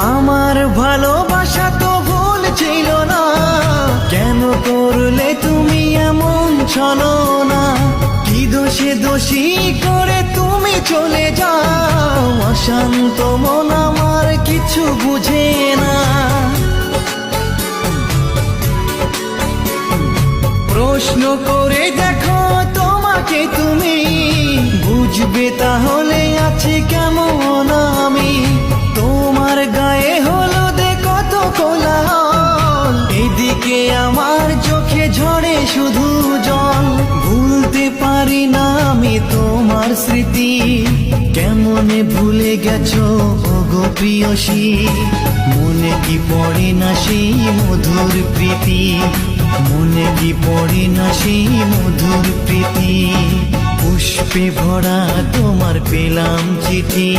আমার ভালোবাসা তো ভুল ছিল না, কেন করলে তুমি এমন ছলনা? কি দোষে দোষী করে তুমি চলে যাও, অশান্ত মন আমার কিছু বুঝে না। প্রশ্ন করে দেখো তোমাকে তুমি, বুঝবে তাহলে আছি কেমন আমি। তোমার গায়ে হলুদে কত কোলাহল, এদিকে আমার চোখে ঝরে শুধু জল। ভুলতে পারি না আমি তোমার স্মৃতি, কেমনে ভুলে গেছো ওগো প্রিয়সী। মনে কি পড়ে না সেই মধুর প্রীতি, মনে কি পড়ে না সেই মধুর প্রীতি। পুষ্পে ভরা তোমার পেলাম চিঠি।